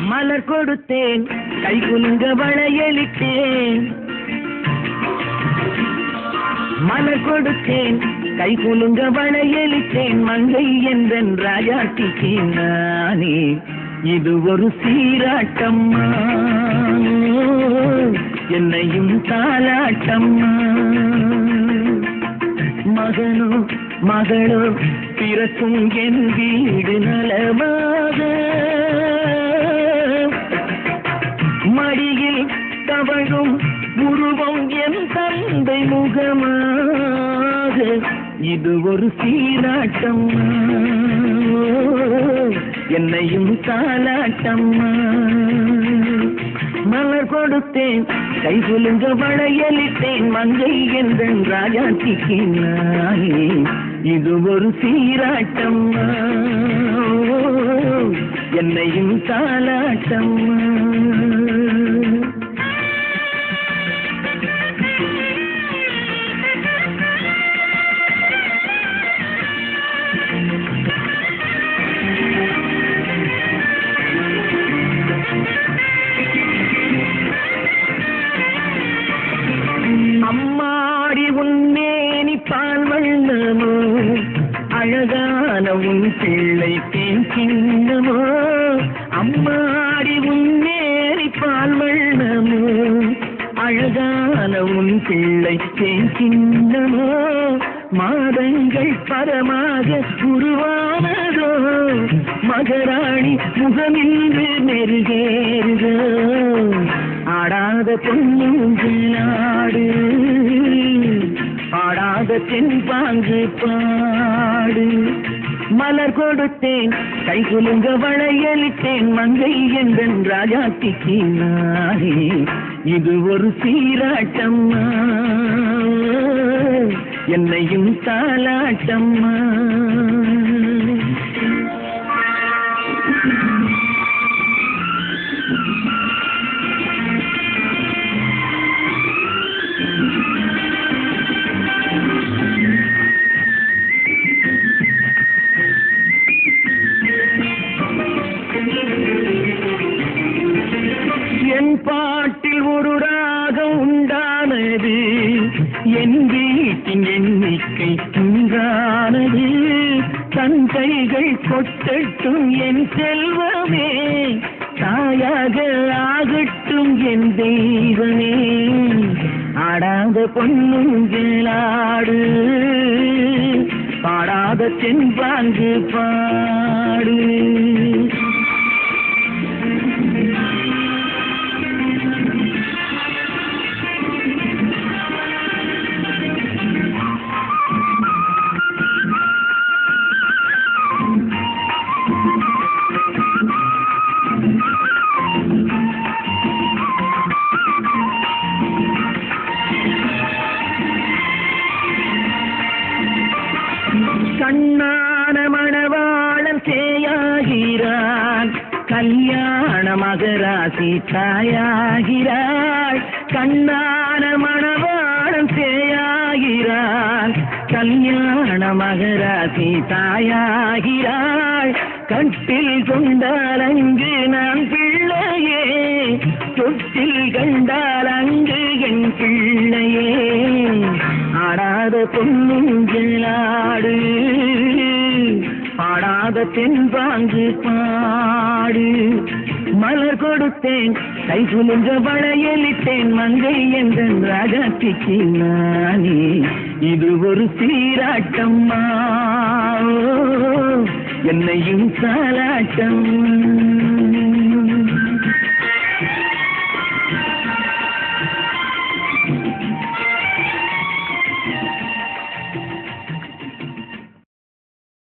மலர் கொடுத்தேன் கை குலுங்க வளையலிட்டேன் மலர் கொடுத்தேன் கை குலுங்க வளையலிட்டேன் மங்கை என்றன் ராஜாட்டிக்கு நானே இது ஒரு சீராட்டம்மா என்னையும் தாலாட்டம்மா மகனோ மகளோ பிறக்கும் என் வீடு நலமாக மடியில் தவழும் உருவம் என் தந்தை முகமாக இது ஒரு சீராட்டம் என்னையும் தாலாட்டம்மா மலர் கொடுத்தேன் கை குலுங்க வளையலிட்டேன் மங்கை என்றன் ராஜாத்திக்கு நானே இது ஒரு சீராட்டம்மா என்னையும் தாலாட்டம்மா அம்மாடி உன்னேனி பால் வண்ணமோ அழகான உன் பிள்ளை தேன் சின்னமோ அம்மாடி உன்னேனி பால் வண்ணமோ அழகான உன் பிள்ளை தேன் சின்னமோ மாதங்கள் பரமாக உருவானதோ மகராணி முகமின்று நெருகேறுதோ ஆடாத பொன்னுங்களாடு பாடாத தென்பாங்கு பாடு மலர் கொடுத்தேன் கை குலுங்க வளையலிட்டேன் மங்கை என்றன் ராஜாத்திக்கு நானே இது ஒரு சீராட்டம்மா என்னையும் தாலாட்டம்மா என் பாட்டில் ஒரு ராகம் உண்டானது என் வீட்டின் எண்ணிக்கை உண்டானது தன் கைகள் கொட்டட்டும் என் செல்வமே தாயாக ஆகட்டும் என் தெய்வமே ஆடாத பொன்னுங்களாடு பாடாத தென்பாங்கு பாடு கண்ணான மணவாளன் சேயாகிறான் கல்யாண மகராசி தாயாகிறாள் கண்ணான மணவாளன் சேயாகிறான் கல்யாண மகராசி தாயாகிறாள் கட்டில் கொண்டால் அங்கு நான் பிள்ளையே தொட்டில் கண்டால் அங்கு என் பிள்ளையே ஆடாத பொன்னுங்களாடு பாடாத தென்பாங்கு பாடு மலர் கொடுத்தேன் கை குலுங்க வளையலிட்டேன் மங்கை என்றன் ராஜாத்திக்கு நானே இது ஒரு சீராட்டம்மா என்னையும் தாலாட்டம்மா